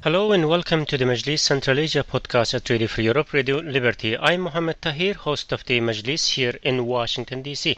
Hello and welcome to the Majlis Central Asia podcast at Radio Free Europe, Radio Liberty. I'm Mohammed Tahir, host of the Majlis here in Washington, D.C.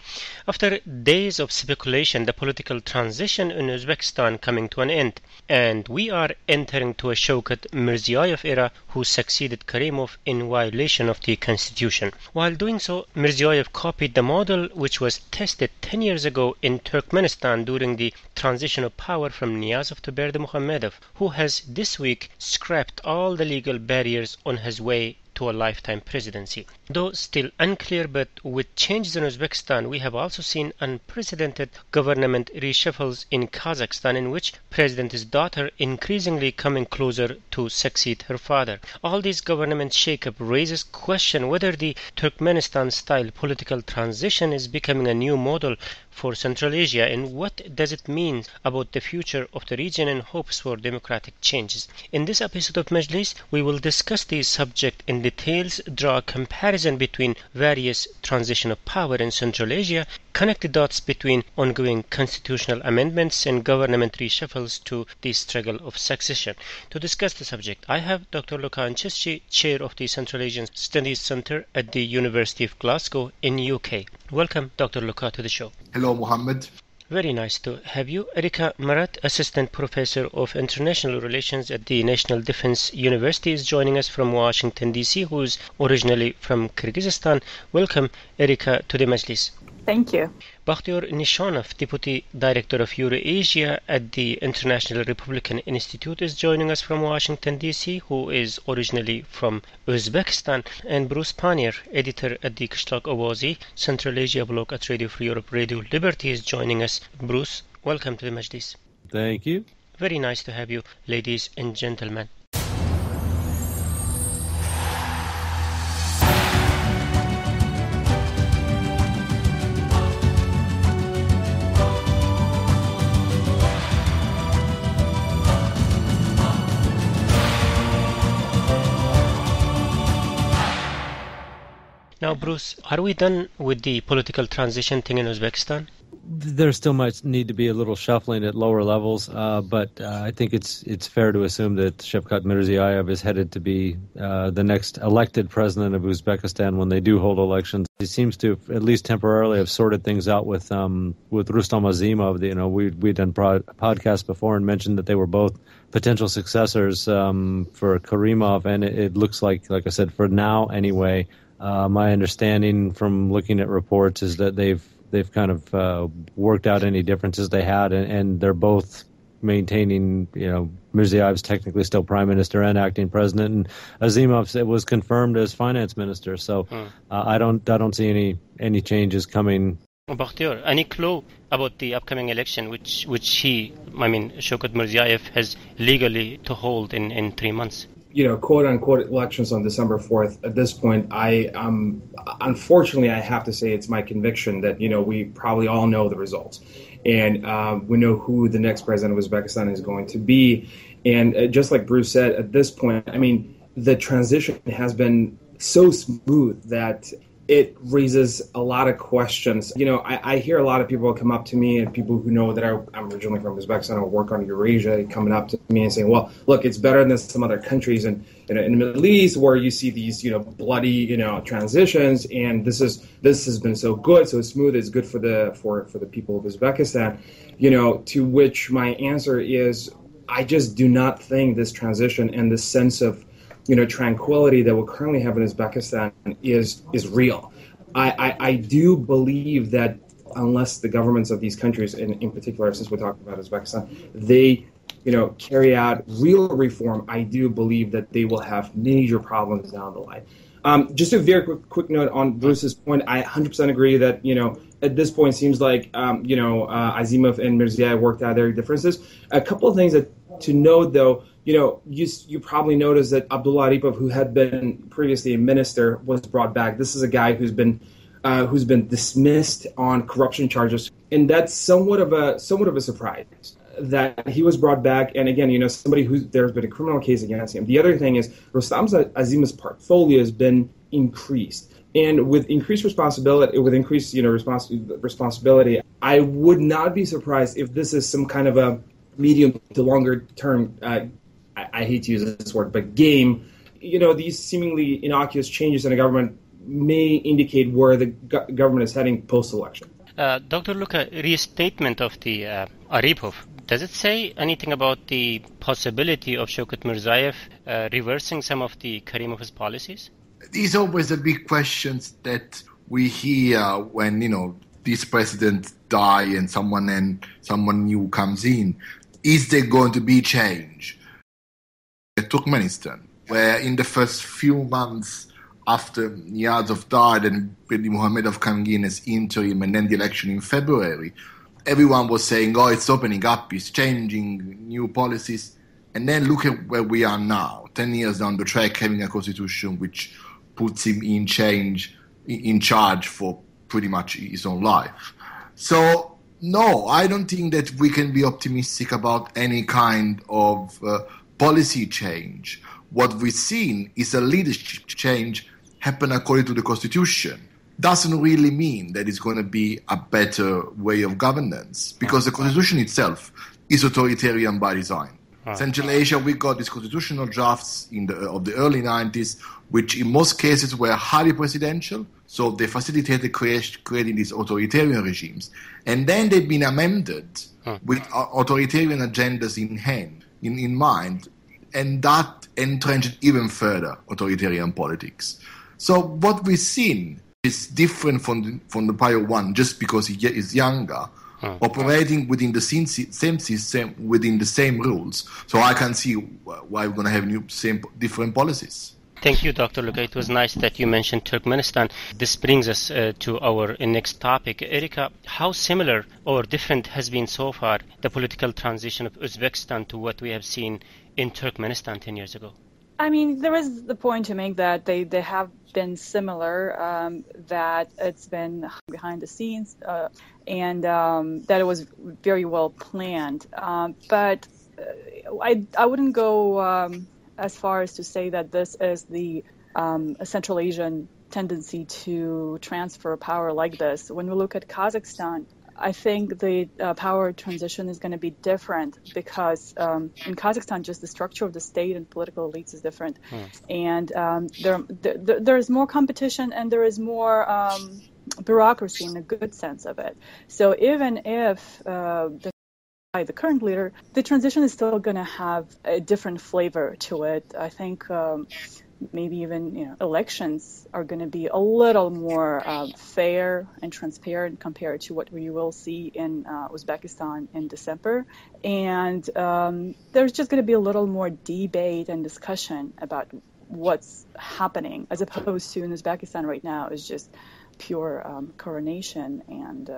After days of speculation, the political transition in Uzbekistan coming to an end, and we are entering to a Shavkat Mirziyoyev era who succeeded Karimov in violation of the constitution. While doing so, Mirziyoyev copied the model which was tested 10 years ago in Turkmenistan during the transition of power from Niyazov to Berdimuhamedov, who has this week scrapped all the legal barriers on his way to a lifetime presidency. Though still unclear, but with changes in Uzbekistan, we have also seen unprecedented government reshuffles in Kazakhstan, in which President's daughter increasingly coming closer to succeed her father. All this government shakeup raises question whether the Turkmenistan-style political transition is becoming a new model for Central Asia, and what does it mean about the future of the region and hopes for democratic changes. In this episode of Majlis, we will discuss this subject in details, draw a comparison between various transition of power in Central Asia, connect the dots between ongoing constitutional amendments and government reshuffles to the struggle of succession. To discuss the subject, I have Dr. Luka Anchesci, Chair of the Central Asian Studies Centre at the University of Glasgow in UK. Welcome, Dr. Luka, to the show. Hello, Mohammed. Very nice to have you. Erika Marat, Assistant Professor of International Relations at the National Defense University, is joining us from Washington, D.C., who is originally from Kyrgyzstan. Welcome, Erika, to the Majlis. Thank you. Bakhtiyor Nishonov, Deputy Director of Eurasia at the International Republican Institute, is joining us from Washington, D.C., who is originally from Uzbekistan. And Bruce Pannier, Editor at the Kishtok Ovozi Central Asia blog at Radio Free Europe, Radio Liberty, is joining us. Bruce, welcome to the Majlis. Thank you. Very nice to have you, ladies and gentlemen. Now, Bruce, are we done with the political transition thing in Uzbekistan? There still might need to be a little shuffling at lower levels, but I think it's fair to assume that Shavkat Mirziyoyev is headed to be the next elected president of Uzbekistan when they do hold elections. He seems to, at least temporarily, have sorted things out with Rustam Azimov. We'd done podcasts before and mentioned that they were both potential successors for Karimov, and it looks like I said, for now anyway. My understanding from looking at reports is that they've kind of worked out any differences they had, and they're both maintaining. Mirziyoyev's technically still prime minister and acting president, and Azimov was confirmed as finance minister. So I don't see any changes coming. Bakhtiyor, any clue about the upcoming election, which Shavkat Mirziyoyev has legally to hold in 3 months? Quote unquote elections on December 4th. At this point, unfortunately, I have to say it's my conviction that, we probably all know the results. And we know who the next president of Uzbekistan is going to be. And just like Bruce said, at this point, the transition has been so smooth that it raises a lot of questions. I hear a lot of people come up to me, and people who know that I'm originally from Uzbekistan or work on Eurasia, coming up to me and saying, well, look, it's better than some other countries in the Middle East where you see these, bloody, transitions. And this has been so good, so smooth. It's good for the people of Uzbekistan, to which my answer is, I just do not think this transition and this sense of tranquility that we currently have in Uzbekistan is real. I do believe that unless the governments of these countries, in particular, since we're talking about Uzbekistan, they, carry out real reform, I do believe that they will have major problems down the line. Just a very quick note on Bruce's point. I 100% agree that, at this point, it seems like, Azimov and Mirziyoyev worked out their differences. A couple of things to note, though. You probably noticed that Abdullah Aripov, who had been previously a minister, was brought back. This is a guy who's been dismissed on corruption charges, and that's somewhat of a surprise that he was brought back. And again, somebody there's been a criminal case against him. The other thing is Rustam Azimov's portfolio has been increased, and with increased responsibility, responsibility, I would not be surprised if this is some kind of a medium to longer term I hate to use this word, but game, these seemingly innocuous changes in the government may indicate where the government is heading post-election. Dr. Luca, restatement of the Aripov, does it say anything about the possibility of Shaukat Mirziyoyev reversing some of the Karimov's policies? These are always the big questions that we hear when, this president die and someone new comes in. Is there going to be change? Turkmenistan, where in the first few months after Niyazov died and Berdimuhamedov coming in as interim and then the election in February, everyone was saying, it's opening up, it's changing, new policies. And then look at where we are now, 10 years down the track, having a constitution which puts him in charge for pretty much his own life. So, no, I don't think that we can be optimistic about any kind of policy change. What we've seen is a leadership change happen according to the Constitution. Doesn't really mean that it's going to be a better way of governance, because the Constitution itself is authoritarian by design. Central Asia, we got these constitutional drafts of the early 90s, which in most cases were highly presidential, so they facilitated creating these authoritarian regimes. And then they've been amended with authoritarian agendas in mind, and that entrenched even further authoritarian politics. So what we've seen is different from the prior one just because he is younger, operating within the same system, within the same rules. So I can see why we're going to have different policies. Thank you, Dr. Luca. It was nice that you mentioned Turkmenistan. This brings us to our next topic. Erika, how similar or different has been so far the political transition of Uzbekistan to what we have seen in Turkmenistan 10 years ago? I mean, there is the point to make that they have been similar, that it's been behind the scenes, and that it was very well planned. But I wouldn't go as far as to say that this is the Central Asian tendency to transfer power like this. When we look at Kazakhstan, I think the power transition is going to be different because in Kazakhstan, just the structure of the state and political elites is different. And there is more competition and there is more bureaucracy in a good sense of it. So even if the current leader, the transition is still going to have a different flavor to it. I think maybe even elections are going to be a little more fair and transparent compared to what we will see in Uzbekistan in December. And there's just going to be a little more debate and discussion about what's happening, as opposed to in Uzbekistan right now is just pure coronation and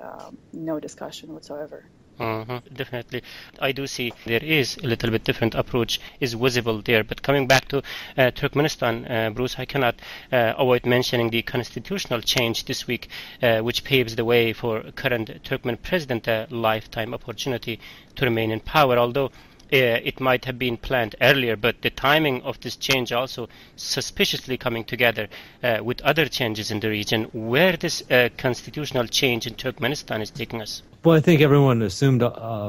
no discussion whatsoever. Definitely. I do see there is a little bit different approach is visible there. But coming back to Turkmenistan, Bruce, I cannot avoid mentioning the constitutional change this week, which paves the way for current Turkmen president a lifetime opportunity to remain in power, although it might have been planned earlier, but the timing of this change also suspiciously coming together with other changes in the region. Where this constitutional change in Turkmenistan is taking us? Well, I think everyone assumed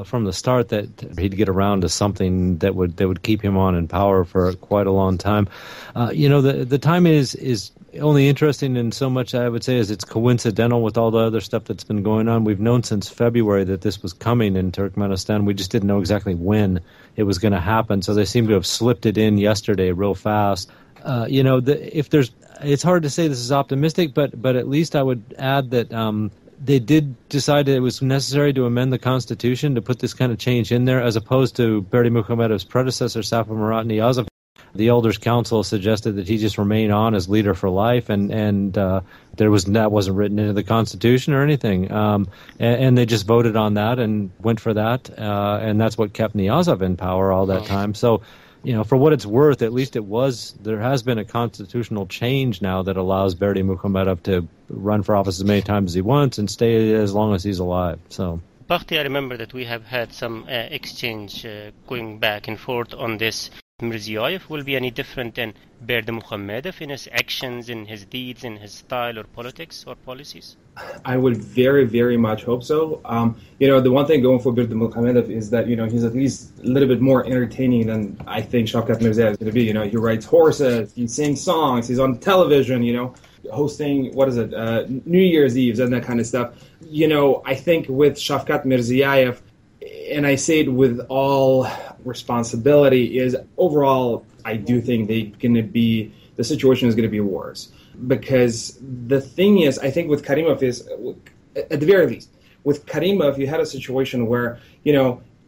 from the start that he'd get around to something that would keep him on in power for quite a long time. The time is only interesting in so much, I would say, as it's coincidental with all the other stuff that's been going on. We've known since February that this was coming in Turkmenistan. We just didn't know exactly when it was going to happen. So they seem to have slipped it in yesterday real fast. It's hard to say this is optimistic, but at least I would add that they did decide that it was necessary to amend the Constitution to put this kind of change in there, as opposed to Berdimuhamedov's predecessor, Safa Murat Niyazov. The Elders' Council suggested that he just remain on as leader for life, and that wasn't written into the Constitution or anything. And they just voted on that and went for that, and that's what kept Niyazov in power all that time. So, for what it's worth, at least there has been a constitutional change now that allows Berdimuhamedov to run for office as many times as he wants and stay as long as he's alive. So, Bakhti, I remember that we have had some exchange going back and forth on this. Mirziyoyev will be any different than Berdimuhamedov in his actions, in his deeds, in his style or politics or policies? I would very, very much hope so. The one thing going for Berdimuhamedov is that, he's at least a little bit more entertaining than I think Shavkat Mirziyoyev is going to be. He rides horses, he sings songs, he's on television, hosting, New Year's Eve and that kind of stuff. I think with Shavkat Mirziyoyev, and I say it with all responsibility, is overall, I do think the situation is going to be worse. Because the thing is, I think with Karimov is, at the very least, with Karimov, you had a situation where,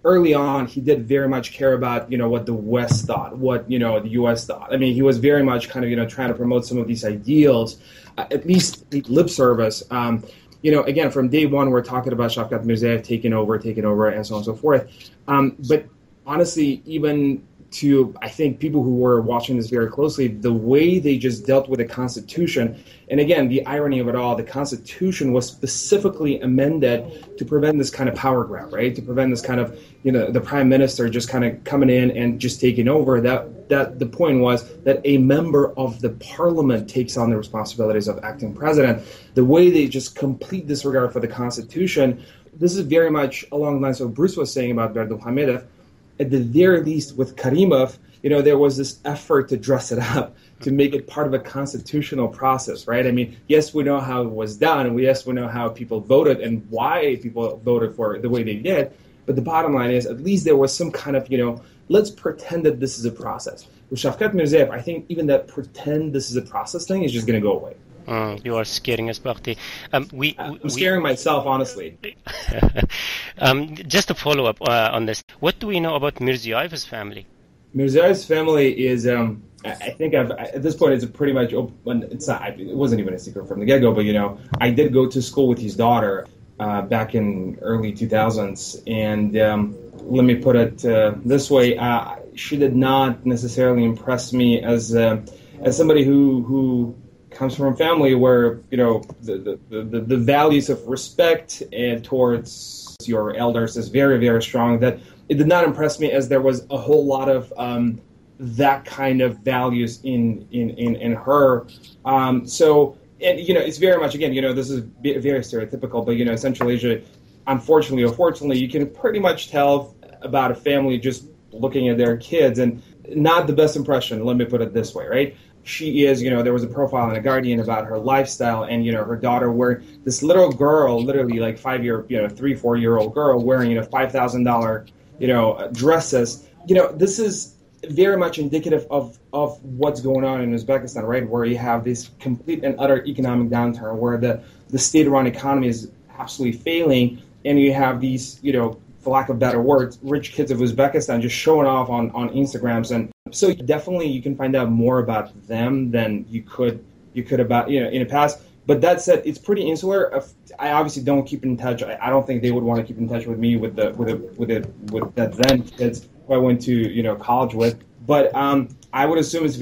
early on, he did very much care about, what the West thought, what, the U.S. thought. I mean, he was very much kind of, trying to promote some of these ideals, at least lip service. Again, from day one, we're talking about Shavkat Mirziyoyev taking over, and so on and so forth. But honestly, even to, I think, people who were watching this very closely, the way they just dealt with the Constitution, and again, the irony of it all, the Constitution was specifically amended to prevent this kind of power grab, right? To prevent this kind of, the Prime Minister just kind of coming in and just taking over. That the point was that a member of the Parliament takes on the responsibilities of acting president. The way they just complete disregard for the Constitution, this is very much along the lines of what Bruce was saying about Berdimuhamedov. At the very least, with Karimov, there was this effort to dress it up, to make it part of a constitutional process, right? I mean, yes, we know how it was done, and yes, we know how people voted and why people voted for it the way they did, but the bottom line is, at least there was some kind of, let's pretend that this is a process. With Shavkat Mirziyoyev, I think even that pretend this is a process thing is just going to go away. You are scaring us, Bakhti. I'm scaring myself, honestly. Just to follow up on this, what do we know about Mirziyoyev's family? Mirziyoyev's family is, I think at this point, it's pretty much open. It wasn't even a secret from the get-go, but, I did go to school with his daughter back in early 2000s, and let me put it this way, she did not necessarily impress me as somebody who comes from a family where the values of respect and towards your elders is very, very strong. That it did not impress me, as there was a whole lot of that kind of values in her. So it's very much, again, this is very stereotypical, but Central Asia, unfortunately or fortunately, you can pretty much tell about a family just looking at their kids, and not the best impression. Let me put it this way, right? She is, there was a profile in The Guardian about her lifestyle, and, her daughter wearing this little girl, literally like 3-4-year-old girl wearing, $5,000, dresses. This is very much indicative of what's going on in Uzbekistan, right? Where you have this complete and utter economic downturn, where the state-run economy is absolutely failing, and you have these, for lack of better words, rich kids of Uzbekistan just showing off on Instagrams. And so definitely you can find out more about them than you could about, in the past. But that said, it's pretty insular. I obviously don't keep in touch. I don't think they would want to keep in touch with me with that then kids who I went to, college with. But I would assume it's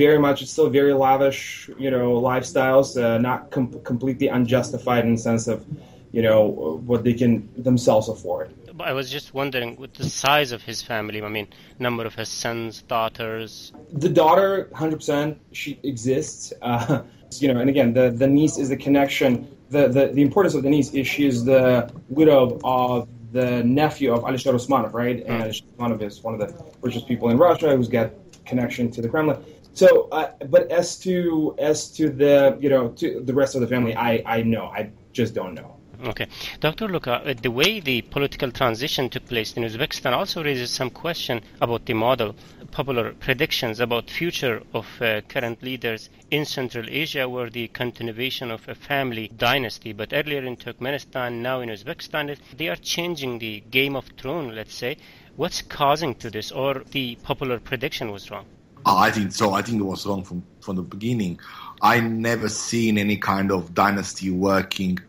still very lavish, lifestyles, not completely unjustified in the sense of, what they can themselves afford. I was just wondering, with the size of his family, I mean, number of his sons, daughters. The daughter, 100%, she exists. And again, the niece is the connection. The importance of the niece is she is the widow of the nephew of Alisher Usmanov, right? And Alisher Usmanov is one of the richest people in Russia who's got connection to the Kremlin. So, but as to the to the rest of the family, I just don't know. Okay. Dr. Luka, the way the political transition took place in Uzbekistan also raises some question about the model, popular predictions about future of current leaders in Central Asia were the continuation of a family dynasty, but earlier in Turkmenistan, now in Uzbekistan, they are changing the Game of Thrones, let's say. What's causing to this, or the popular prediction was wrong? I think so. I think it was wrong from the beginning. I never seen any kind of dynasty working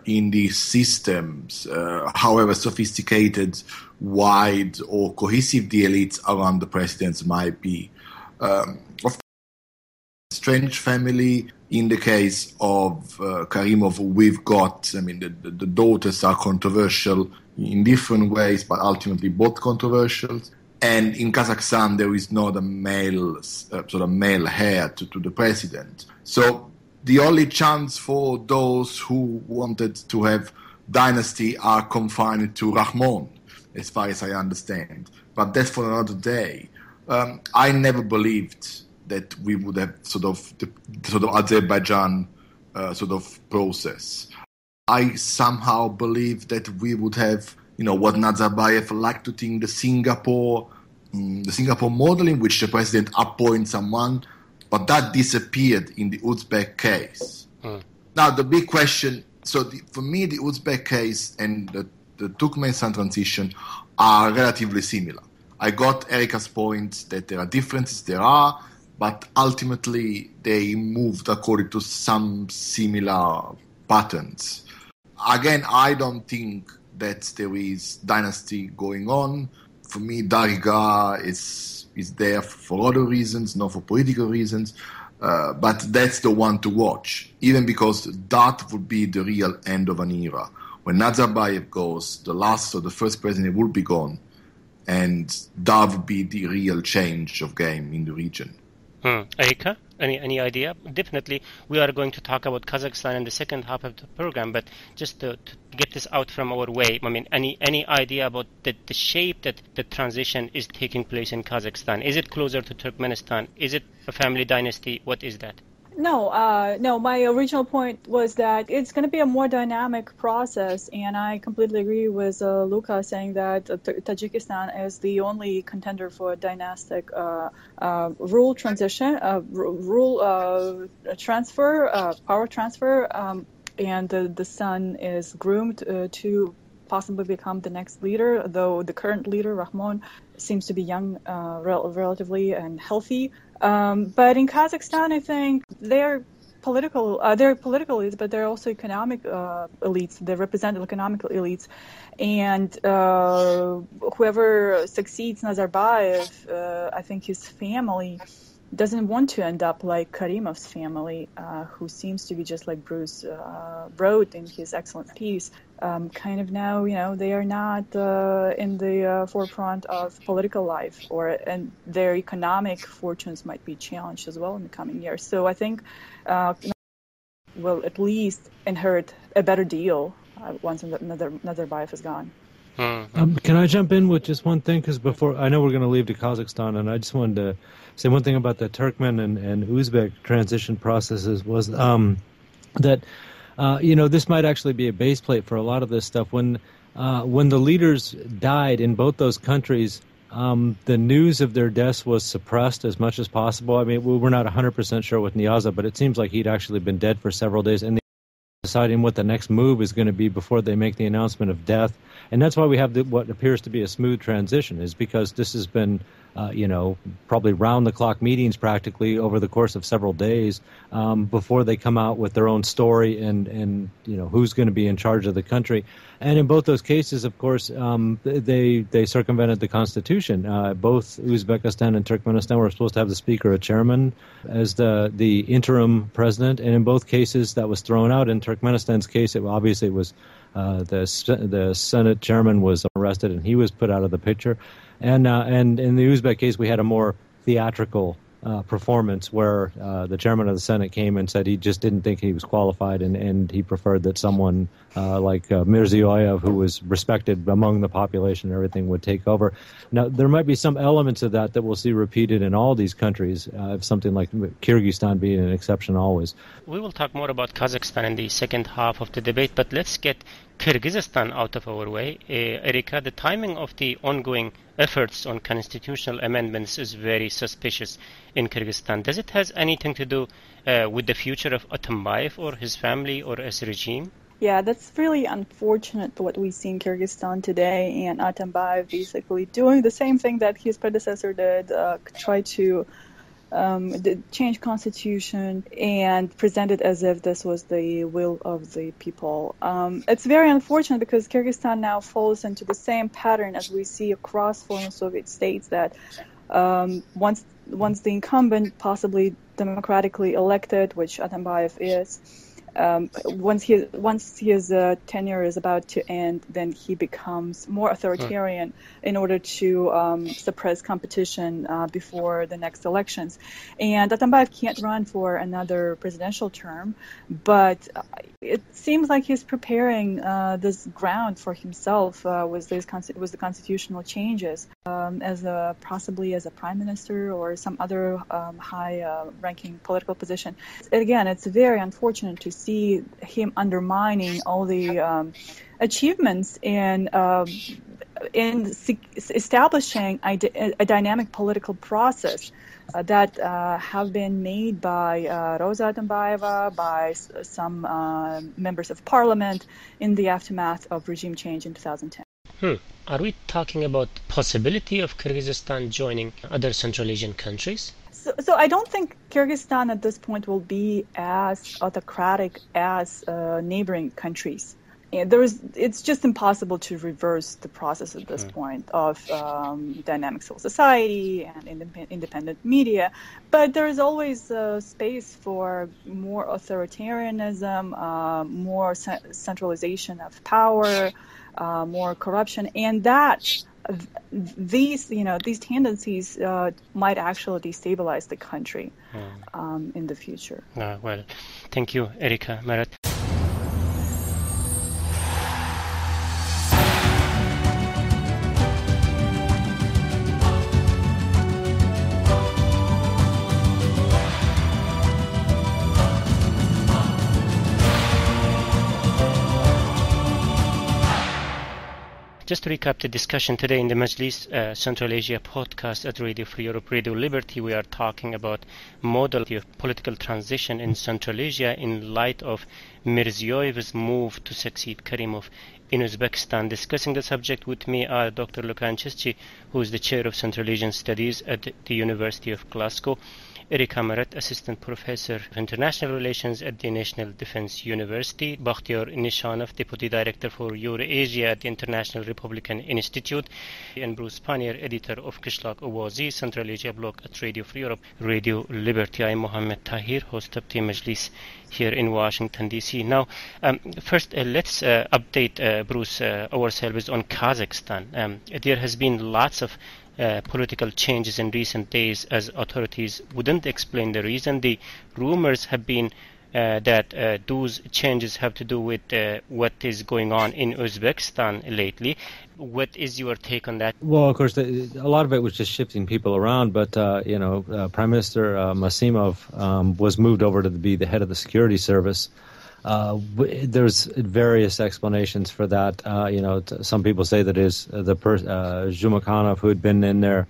in these systems, however sophisticated, wide, or cohesive the elites around the presidents might be. Of course, strange family. In the case of Karimov, we've got, the daughters are controversial in different ways, but ultimately both controversial. And in Kazakhstan, there is no male heir to the president. So the only chance for those who wanted to have dynasty are confined to Rahmon, as far as I understand. But that's for another day. I never believed that we would have sort of Azerbaijan process. I somehow believe that we would have, what Nazarbayev liked to think, the Singapore model in which the president appoints someone, but that disappeared in the Uzbek case. Now, the big question, for me, the Uzbek case and the Turkmenistan transition are relatively similar. I got Erika's point that there are differences, but ultimately they moved according to some similar patterns. Again, I don't think that there is dynasty going on. For me, Darigah is there for other reasons, not for political reasons. But that's the one to watch, even because that would be the real end of an era. When Nazarbayev goes, the first president will be gone, and that would be the real change of game in the region. Erika, any idea? Definitely, we are going to talk about Kazakhstan in the second half of the program, but just to get this out from our way, I mean, any idea about the shape that the transition is taking place in Kazakhstan? Is it closer to Turkmenistan? Is it a family dynasty? What is that? No. My original point was that it's going to be a more dynamic process, and I completely agree with Luca saying that Tajikistan is the only contender for a dynastic rule transition, power transfer, and the son is groomed to possibly become the next leader, though the current leader, Rahmon, seems to be young, relatively, and healthy. But in Kazakhstan, I think they're political elites, but they're also economic elites. They represent economic elites. And whoever succeeds Nazarbayev, I think his family doesn't want to end up like Karimov's family, who seems to be just like Bruce wrote in his excellent piece. Kind of now, they are not in the forefront of political life, and their economic fortunes might be challenged as well in the coming years. So I think will at least inherit a better deal once Nazarbayev is gone. Can I jump in with just one thing? Because before, I know we're going to leave to Kazakhstan, and I just wanted to say one thing about the Turkmen and Uzbek transition processes was that, this might actually be a base plate for a lot of this stuff. When the leaders died in both those countries, the news of their deaths was suppressed as much as possible. I mean, we're not 100% sure with Niyazi, but it seems like he'd actually been dead for several days, and deciding what the next move is going to be before they make the announcement of death. And that's why we have what appears to be a smooth transition, is because this has been, probably round-the-clock meetings practically over the course of several days before they come out with their own story and who's going to be in charge of the country. And in both those cases, of course, they circumvented the Constitution. Both Uzbekistan and Turkmenistan were supposed to have the speaker or chairman as the interim president, and in both cases that was thrown out. In Turkmenistan's case, it was the Senate chairman was arrested and he was put out of the picture. And in the Uzbek case, we had a more theatrical performance where the chairman of the Senate came and said he just didn't think he was qualified, and he preferred that someone like Mirziyoyev, who was respected among the population and everything, would take over. Now, there might be some elements of that we'll see repeated in all these countries, something like Kyrgyzstan being an exception always. We will talk more about Kazakhstan in the second half of the debate, but let's get Kyrgyzstan out of our way. Erika, the timing of the ongoing efforts on constitutional amendments is very suspicious in Kyrgyzstan. Does it have anything to do with the future of Atambayev or his family or his regime? Yeah, that's really unfortunate what we see in Kyrgyzstan today, and Atambayev basically doing the same thing that his predecessor did, try to change constitution and present it as if this was the will of the people. It's very unfortunate because Kyrgyzstan now falls into the same pattern as we see across former Soviet states, that once the incumbent, possibly democratically elected, which Atambayev is, once his tenure is about to end, then he becomes more authoritarian in order to suppress competition before the next elections. And Atambayev can't run for another presidential term, but it seems like he's preparing this ground for himself with the constitutional changes possibly as a prime minister or some other high-ranking political position. Again, it's very unfortunate to see him undermining all the achievements in establishing a dynamic political process that have been made by Rosa Atambayeva, by some members of parliament in the aftermath of regime change in 2010. Are we talking about possibility of Kyrgyzstan joining other Central Asian countries? So I don't think Kyrgyzstan at this point will be as autocratic as neighboring countries. It's just impossible to reverse the process at this point of dynamic civil society and independent media. But there is always space for more authoritarianism, more centralization of power, more corruption, and these tendencies might actually destabilize the country in the future. Well, thank you, Erika Marat. Just to recap the discussion today in the Majlis Central Asia podcast at Radio Free Europe, Radio Liberty, we are talking about model of political transition in Central Asia in light of Mirziyoyev's move to succeed Karimov in Uzbekistan. Discussing the subject with me are Dr. Lukan Cheschi, who is the Chair of Central Asian Studies at the University of Glasgow, Erika Marat, Assistant Professor of International Relations at the National Defense University, Bakhtiar Nishanov, Deputy Director for Eurasia at the International Republican Institute, and Bruce Pannier, Editor of Kishlak Owazi, Central Asia Blog at Radio Free Europe, Radio Liberty. I'm Mohammed Tahir, host of the Majlis here in Washington, D.C. Now, first, let's update, Bruce, ourselves on Kazakhstan. There has been lots of political changes in recent days as authorities wouldn't explain the reason. The rumors have been that those changes have to do with what is going on in Uzbekistan lately. What is your take on that? Well, of course, a lot of it was just shifting people around, but Prime Minister Masimov was moved over to be the head of the security service. There's various explanations for that. Some people say that Zhumakhanov, who had been in there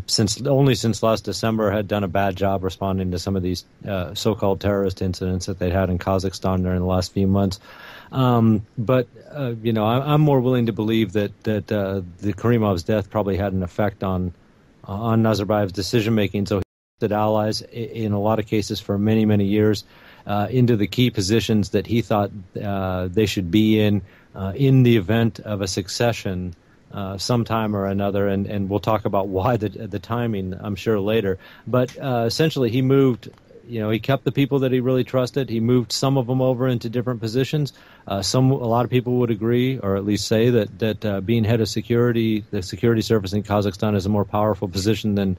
since last December, had done a bad job responding to some of these so-called terrorist incidents that they'd had in Kazakhstan during the last few months. I'm more willing to believe that the Karimov's death probably had an effect on Nazarbayev's decision making. So he elected allies in a lot of cases for many, many years into the key positions that he thought they should be in the event of a succession sometime or another, and we'll talk about why the timing, I'm sure, later. But essentially, he moved. He kept the people that he really trusted. He moved some of them over into different positions. A lot of people would agree, or at least say that being head of security, the security service in Kazakhstan, is a more powerful position than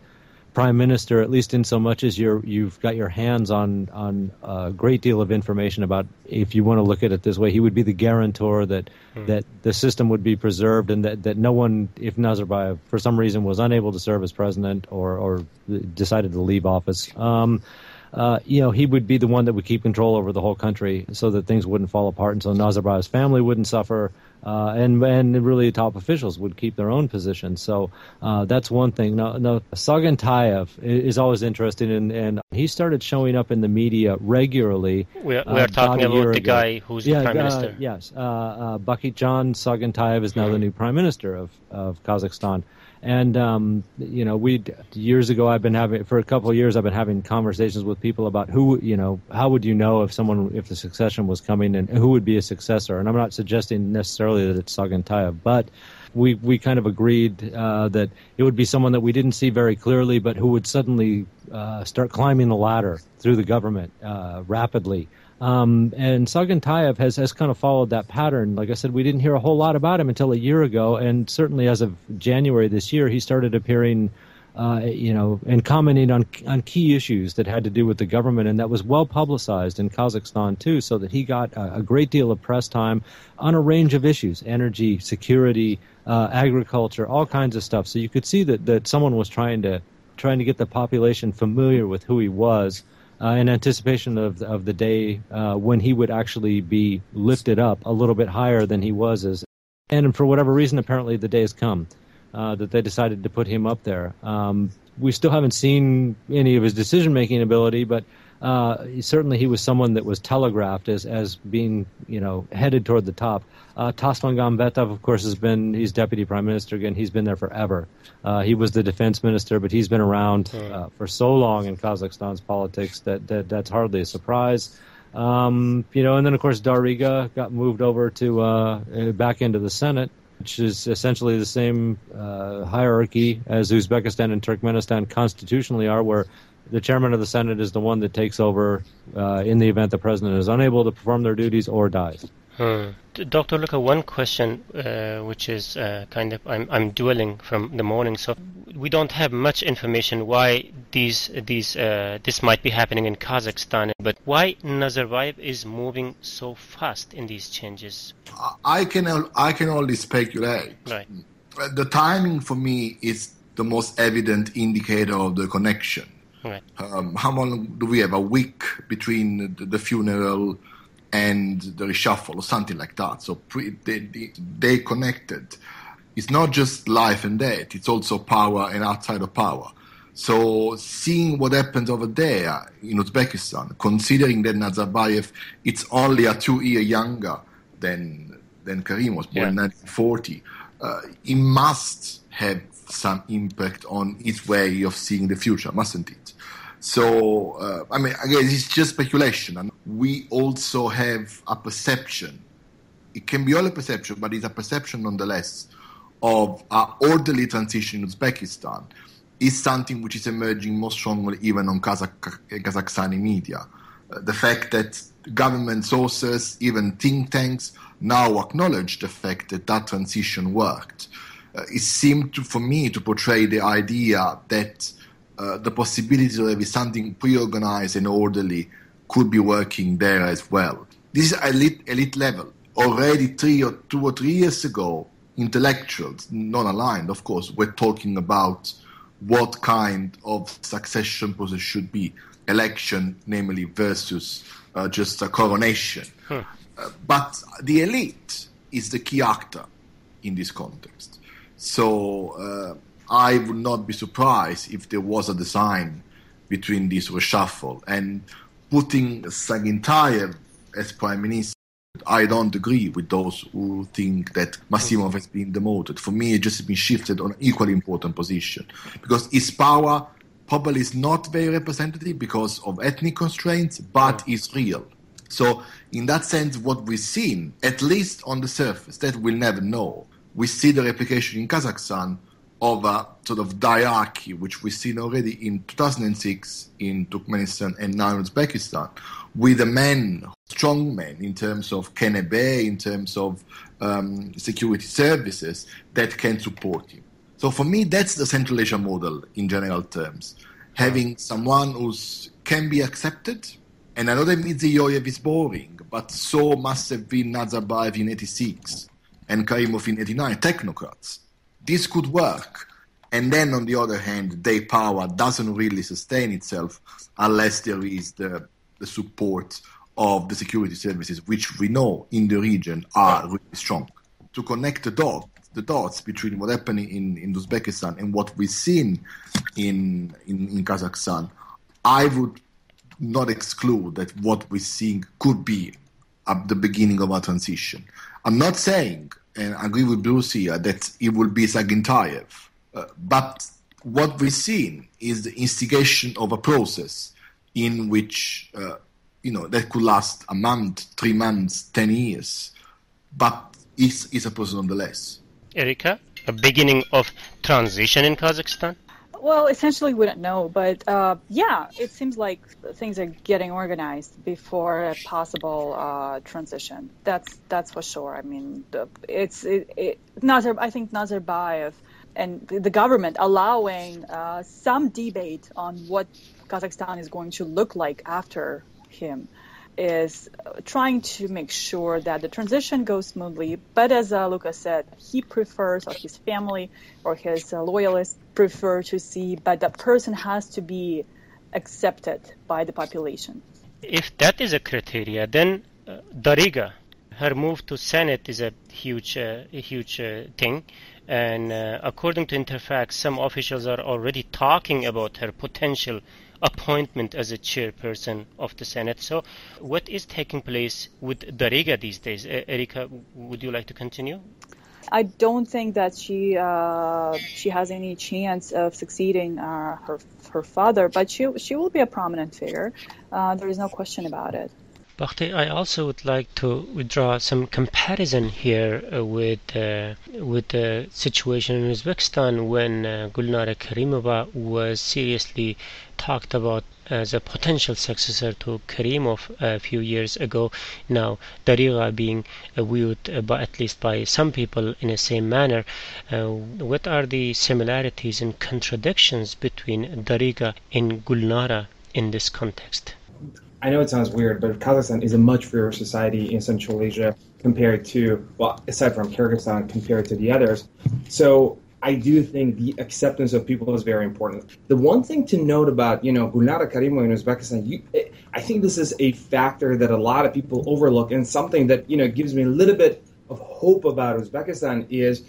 prime minister, at least in so much as you've got your hands on a great deal of information about, if you want to look at it this way, he would be the guarantor that the system would be preserved, and that no one, if Nazarbayev for some reason was unable to serve as president or decided to leave office, he would be the one that would keep control over the whole country so that things wouldn't fall apart, and so Nazarbayev's family wouldn't suffer, and really top officials would keep their own positions. So that's one thing. Now Sagantayev is always interesting, and he started showing up in the media regularly. We are talking about the guy who's the prime minister. Yes, Bakitjan Sagantayev is now the new prime minister of Kazakhstan. And years ago, I've been having conversations with people about how would you know if the succession was coming, and who would be a successor. And I'm not suggesting necessarily that it's Sagantayev, but we kind of agreed that it would be someone that we didn't see very clearly, but who would suddenly start climbing the ladder through the government rapidly. And Sagantayev has kind of followed that pattern. Like I said, we didn't hear a whole lot about him until a year ago, and certainly as of January this year, he started appearing, and commenting on key issues that had to do with the government, and that was well publicized in Kazakhstan too, so that he got a great deal of press time on a range of issues: energy, security, agriculture, all kinds of stuff. So you could see that someone was trying to get the population familiar with who he was. In anticipation of the day when he would actually be lifted up a little bit higher than he was. And for whatever reason, apparently the day has come that they decided to put him up there. We still haven't seen any of his decision-making ability, but certainly he was someone that was telegraphed as being, headed toward the top. Tasman Gambetov, of course, he's deputy prime minister again. He's been there forever. He was the defense minister, but he's been around for so long in Kazakhstan's politics that's hardly a surprise. And then, of course, Dariga got moved over to back into the Senate, which is essentially the same hierarchy as Uzbekistan and Turkmenistan constitutionally are, where the chairman of the Senate is the one that takes over in the event the president is unable to perform their duties or dies. Dr. Luca, one question which is I'm dwelling from the morning, so we don't have much information why this might be happening in Kazakhstan, but why Nazarbayev is moving so fast in these changes? I can only speculate. Right. The timing for me is the most evident indicator of the connection. Right. How long do we have? A week between the funeral and the reshuffle or something like that. So they connected. It's not just life and death, it's also power and outside of power. So seeing what happens over there in Uzbekistan, considering that Nazarbayev it's only a 2 year younger than Karim was born in 1940, it must have some impact on his way of seeing the future, mustn't it? So, again, it's just speculation. And we also have a perception. It can be only a perception, but it's a perception nonetheless of an orderly transition in Uzbekistan is something which is emerging more strongly even on Kazakhstani media. The fact that government sources, even think tanks, now acknowledge the fact that transition worked. It seemed for me to portray the idea that the possibility of having something pre-organized and orderly could be working there as well. This is elite level. Already 2 or 3 years ago, intellectuals, non-aligned of course, were talking about what kind of succession process should be. Election, namely, versus just a coronation. But the elite is the key actor in this context. So I would not be surprised if there was a design between this reshuffle. And putting Sagintayev as prime minister, I don't agree with those who think that Massimov has been demoted. For me, it just has been shifted on an equally important position. Because his power probably is not very representative because of ethnic constraints, but is real. So in that sense, what we've seen, at least on the surface, that we'll never know, we see the replication in Kazakhstan of a sort of diarchy, which we've seen already in 2006 in Turkmenistan and now in Uzbekistan, with a man, strong men in terms of KNB, in terms of security services that can support him. So for me, that's the Central Asia model in general terms. Having someone who can be accepted, and I know that Mirziyoyev is boring, but so must have been Nazarbayev in 86 and Karimov in 89, technocrats. This could work. And then, on the other hand, their power doesn't really sustain itself unless there is the support of the security services, which we know in the region are really strong. To connect the dots between what happened in Uzbekistan and what we've seen in Kazakhstan, I would not exclude that what we're seeing could be at the beginning of a transition. I'm not saying, and I agree with Bruce here, that it will be Sagintayev. But what we've seen is the instigation of a process in which, that could last a month, 3 months, 10 years. But it's a process nonetheless. Erika, a beginning of transition in Kazakhstan? Well, essentially, we don't know, but yeah, it seems like things are getting organized before a possible transition. That's for sure. I mean, I think Nazarbayev and the government allowing some debate on what Kazakhstan is going to look like after him is trying to make sure that the transition goes smoothly. But as Lucas said, he prefers, or his family or his loyalists prefer to see, but that person has to be accepted by the population. If that is a criteria, then Dariga, her move to Senate is a huge thing. And according to Interfax, some officials are already talking about her potential appointment as a chairperson of the Senate. So what is taking place with Dariga these days? Erika, would you like to continue? I don't think that she has any chance of succeeding her father, but she will be a prominent figure. There is no question about it. Bakhti, I also would like to draw some comparison here with the situation in Uzbekistan when Gulnara Karimova was seriously talked about as a potential successor to Karimov a few years ago. Now, Dariga being viewed, at least by some people, in the same manner. What are the similarities and contradictions between Dariga and Gulnara in this context? I know it sounds weird, but Kazakhstan is a much freer society in Central Asia compared to, well, aside from Kyrgyzstan, compared to the others. So I do think the acceptance of people is very important. The one thing to note about, Gulnara Karimova in Uzbekistan, I think this is a factor that a lot of people overlook, and something that, gives me a little bit of hope about Uzbekistan is,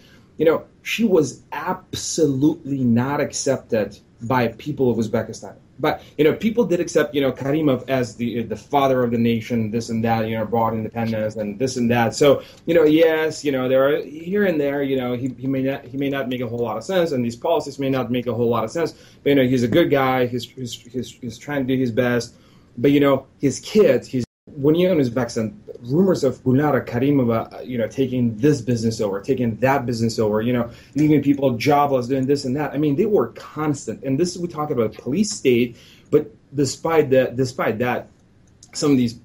she was absolutely not accepted by people of Uzbekistan. But, people did accept, Karimov as the father of the nation, this and that, brought independence and this and that. So, yes, there are here and there, he may not make a whole lot of sense, and these policies may not make a whole lot of sense. But, he's a good guy. He's trying to do his best. But, his kids, when you're in Uzbekistan, rumors of Gulnara Karimova, taking this business over, taking that business over, leaving people jobless, doing this and that. I mean, they were constant. And this is, we talk about police state, but despite that, some of these,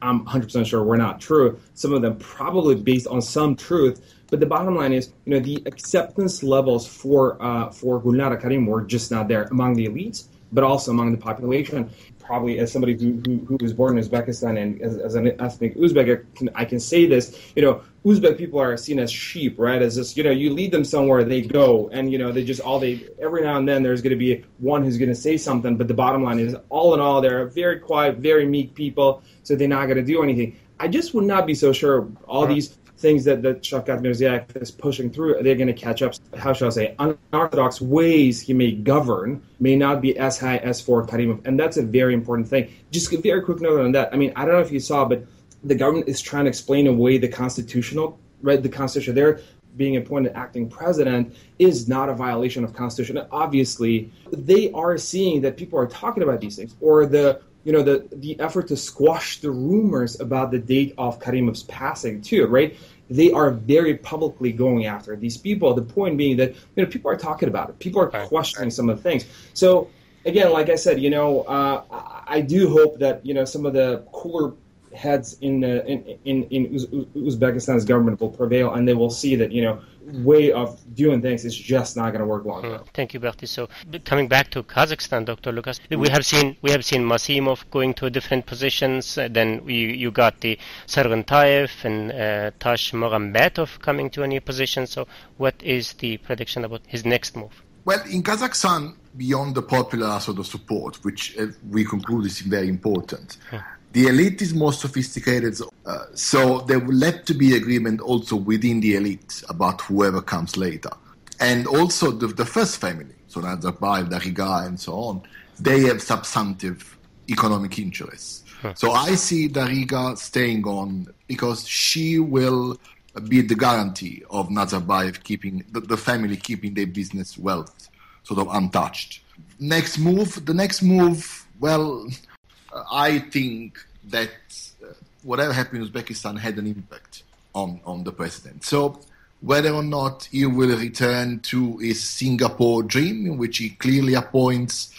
I'm 100% sure were not true. Some of them probably based on some truth. But the bottom line is, the acceptance levels for Gulnara Karimova were just not there among the elites, but also among the population. Probably as somebody who was born in Uzbekistan and as an ethnic Uzbek, I can say this, Uzbek people are seen as sheep, right? As this, you lead them somewhere, they go, and, every now and then there's going to be one who's going to say something, but the bottom line is, all in all, they're very quiet, very meek people, so they're not going to do anything. I just would not be so sure all these things that Shavkat Mirziyoyev is pushing through, they're going to catch up. How shall I say? Unorthodox ways he may govern may not be as high as for Karimov. And that's a very important thing. Just a very quick note on that. I mean, I don't know if you saw, but the government is trying to explain away the Constitution. They're being appointed acting president is not a violation of Constitution. Obviously, they are seeing that people are talking about these things, or the effort to squash the rumors about the date of Karimov's passing too, right? They are very publicly going after these people. The point being that, people are talking about it. People are questioning some of the things. So again, like I said, I do hope that, some of the cooler heads in Uzbekistan's government will prevail, and they will see that, way of doing things is just not going to work long term. Thank you, Bakhti. So coming back to Kazakhstan, Dr. Lucas, we have seen Masimov going to different positions. Then you got the Sargantayev and Tash Mogambetov coming to a new position. So what is the prediction about his next move? Well, in Kazakhstan, beyond the popular sort of support, which we conclude is very important, the elite is more sophisticated, so there will have to be agreement also within the elite about whoever comes later. And also the first family, so Nazarbayev, Dariga, and so on, they have substantive economic interests. So I see Dariga staying on because she will be the guarantee of Nazarbayev keeping, the family keeping their business wealth sort of untouched. The next move, well, I think that whatever happened in Uzbekistan had an impact on the president. So whether or not he will return to his Singapore dream, in which he clearly appoints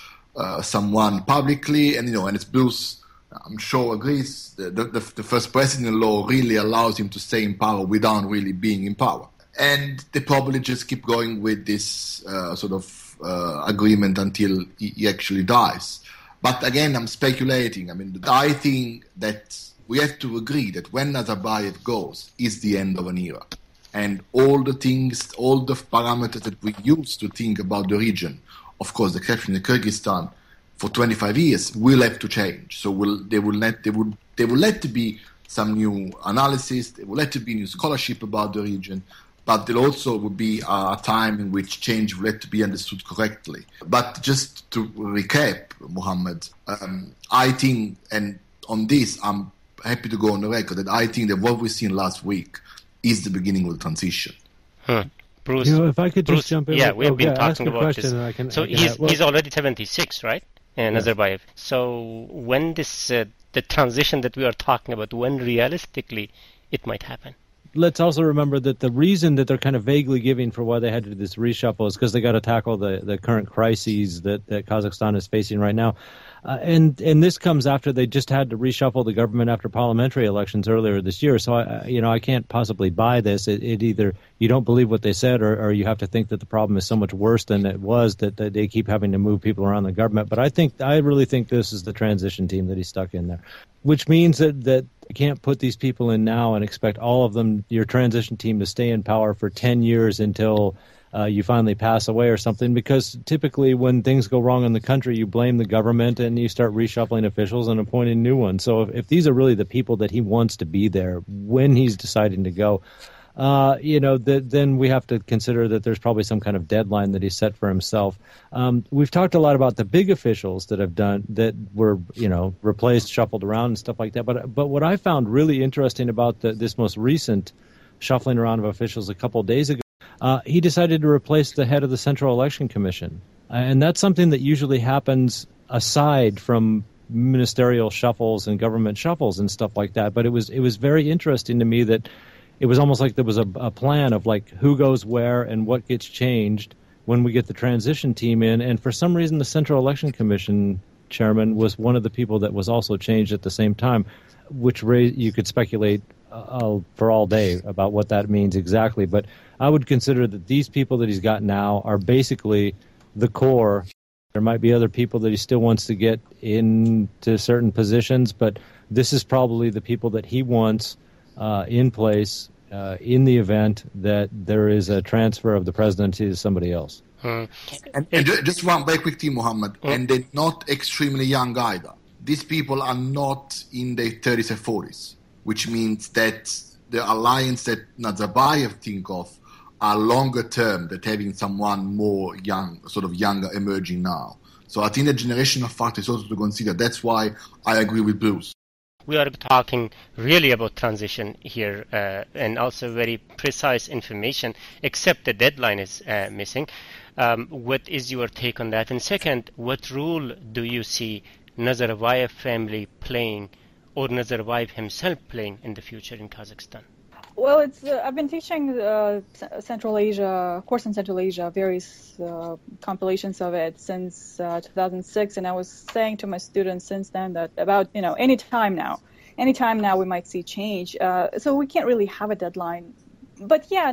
someone publicly, and as Bruce, I'm sure, agrees, the first president-in-law really allows him to stay in power without really being in power. And they probably just keep going with this agreement until he actually dies. But again, I'm speculating. I think that we have to agree that when Nazarbayev goes, is the end of an era. And all the things, all the parameters that we used to think about the region, of course, the exception in Kyrgyzstan, for 25 years, will have to change. So there will let to be some new analysis, there will let to be new scholarship about the region, but there also will be a time in which change will have to be understood correctly. But just to recap, Mohammed, I think, and on this, I'm happy to go on the record, that I think that what we've seen last week is the beginning of the transition. Bruce, if I could just jump in. Yeah, we have been talking about this. He's already 76, right? Nazarbayev. So when this the transition that we are talking about, when realistically it might happen? Let's also remember that the reason that they're kind of vaguely giving for why they had to do this reshuffle is because they got to tackle the current crises that Kazakhstan is facing right now. And this comes after they just had to reshuffle the government after parliamentary elections earlier this year. So, I can't possibly buy this. It either you don't believe what they said or you have to think that the problem is so much worse than it was that they keep having to move people around the government. But I really think this is the transition team that he's stuck in there, which means that you can't put these people in now and expect all of them, your transition team, to stay in power for 10 years until you finally pass away or something, because typically when things go wrong in the country, you blame the government and you start reshuffling officials and appointing new ones. So if these are really the people that he wants to be there when he's deciding to go, then we have to consider that there's probably some kind of deadline that he set for himself. We've talked a lot about the big officials that were replaced, shuffled around and stuff like that. But what I found really interesting about this most recent shuffling around of officials a couple of days ago, he decided to replace the head of the Central Election Commission. And that's something that usually happens aside from ministerial shuffles and government shuffles and stuff like that. But it was very interesting to me that it was almost like there was a plan of like who goes where and what gets changed when we get the transition team in. And for some reason, the Central Election Commission chairman was one of the people that was also changed at the same time, which you could speculate for all day about what that means exactly. But I would consider that these people that he's got now are basically the core. There might be other people that he still wants to get into certain positions, but this is probably the people that he wants in place in the event that there is a transfer of the presidency to somebody else. And just one very quick thing, Mohammed, and they're not extremely young either. These people are not in their 30s or 40s, which means that the alliance that Nazarbayev think of are longer term than having someone more young, sort of younger emerging now. So I think the generational factor is also to consider. That's why I agree with Bruce. We are talking really about transition here and also very precise information, except the deadline is missing. What is your take on that? And second, what role do you see Nazarbayev family playing or Nazarbayev himself playing in the future in Kazakhstan? Well, I've been teaching Central Asia, course in Central Asia, various compilations of it since 2006, and I was saying to my students since then that about any time now we might see change. So we can't really have a deadline. But yeah,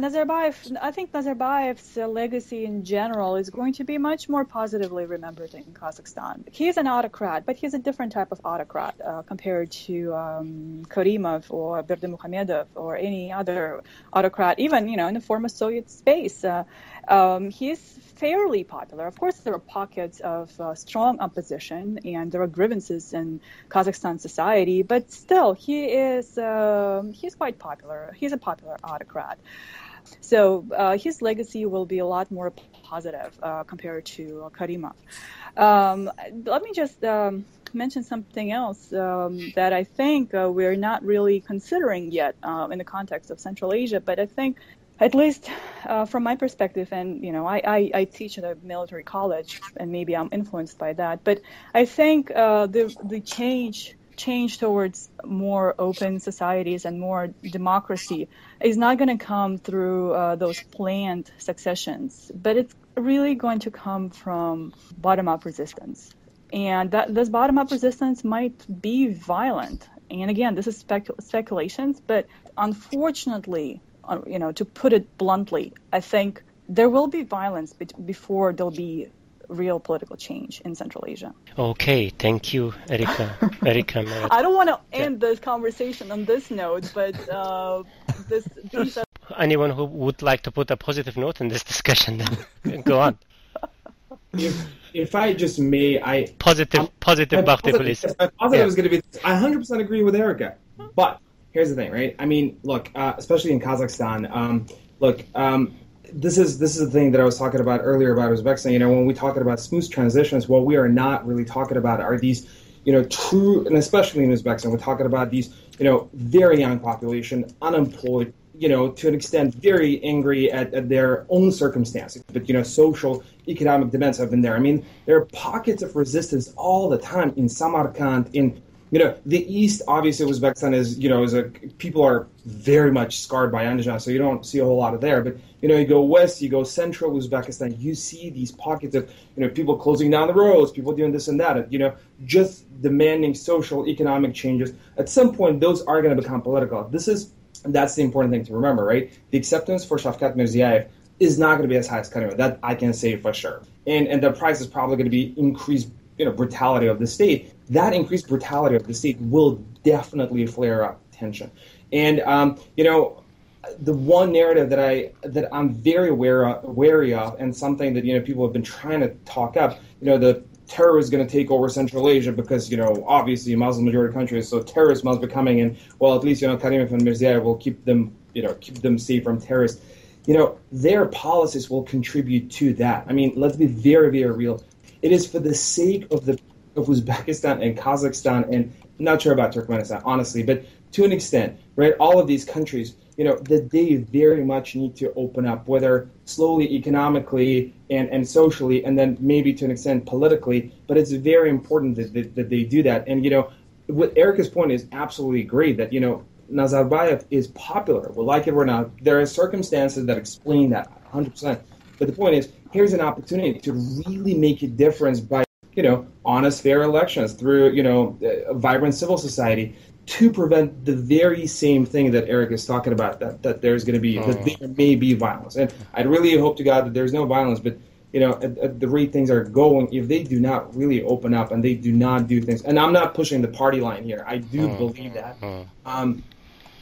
I think Nazarbayev's legacy in general is going to be much more positively remembered in Kazakhstan. He's an autocrat, but he's a different type of autocrat compared to Karimov or Berdimuhamedov or any other autocrat, even in the former Soviet space. He's fairly popular. Of course, there are pockets of strong opposition and there are grievances in Kazakhstan society, but still, he's quite popular. He's a popular autocrat. So his legacy will be a lot more positive compared to Karimov. Let me just mention something else that I think we're not really considering yet in the context of Central Asia, but I think at least from my perspective, and I teach at a military college, and maybe I'm influenced by that. But I think the change change towards more open societies and more democracy is not going to come through those planned successions, but it's really going to come from bottom-up resistance. And this bottom-up resistance might be violent. And again, this is speculations, but unfortunately, to put it bluntly, I think there will be violence before there'll be real political change in Central Asia. Okay, thank you, Erika. I don't want to end this conversation on this note, but these are... Anyone who would like to put a positive note in this discussion, then go on. If I just may, positive, Bhakti, please. Positive is going to be. I 100% agree with Erika, but here's the thing, right? I mean, look, especially in Kazakhstan, this is the thing that I was talking about earlier about Uzbekistan. When we talk about smooth transitions, what we are not really talking about are these, true, and especially in Uzbekistan, we're talking about these, very young population, unemployed, to an extent, very angry at their own circumstances. But, social, economic demands have been there. I mean, there are pockets of resistance all the time in Samarkand, in, the East, obviously, Uzbekistan is, people are very much scarred by Andijan, so you don't see a whole lot of there. But, you go west, you go central Uzbekistan, you see these pockets of, people closing down the roads, people doing this and that, just demanding social, economic changes. At some point, those are going to become political. That's the important thing to remember, right? The acceptance for Shavkat Mirziyoyev is not going to be as high as Kadyrov. That I can say for sure. And the price is probably going to be increased, brutality of the state. That increased brutality of the state will definitely flare up tension. And the one narrative that I'm very wary of, and something that people have been trying to talk up, the terror is going to take over Central Asia because, obviously a Muslim majority countries, so terrorists must be coming in. Well, at least, Karimov and Mirziyoyev will keep them safe from terrorists. Their policies will contribute to that. I mean, let's be very, very real. It is for the sake of Uzbekistan and Kazakhstan, and I'm not sure about Turkmenistan, honestly, but to an extent, right, all of these countries, that they very much need to open up, whether slowly economically and socially, and then maybe to an extent politically, but it's very important that they do that. And, what Erika's point is absolutely great, that, Nazarbayev is popular. We like it or not. There are circumstances that explain that 100%. But the point is, here's an opportunity to really make a difference by, honest, fair elections through, a vibrant civil society, to prevent the very same thing that Eric is talking about, that there's going to be, that there may be violence. And I really hope to God that there's no violence, but, at the rate things are going, if they do not really open up and they do not do things, and I'm not pushing the party line here, I do believe that,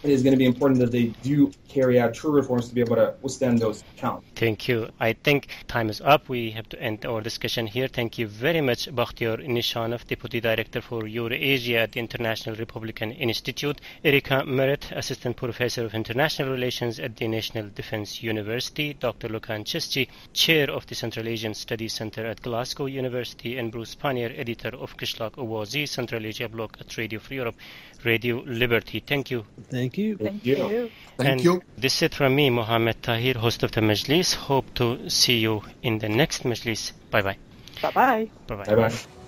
it is going to be important that they do carry out true reforms to be able to withstand those challenges. Thank you. I think time is up. We have to end our discussion here. Thank you very much, Bakhtiyor Nishanov, Deputy Director for Eurasia at the International Republican Institute, Erika Meret, Assistant Professor of International Relations at the National Defense University, Dr. Lukan Chesci, Chair of the Central Asian Studies Center at Glasgow University, and Bruce Pannier, Editor of Kishlak Owazi, Central Asia blog at Radio Free Europe, Radio Liberty. Thank you. Thank you. Thank you. Thank you. This is it from me, Mohammed Tahir, host of the Majlis. Hope to see you in the next Majlis. Bye-bye. Bye-bye. Bye-bye. Bye-bye.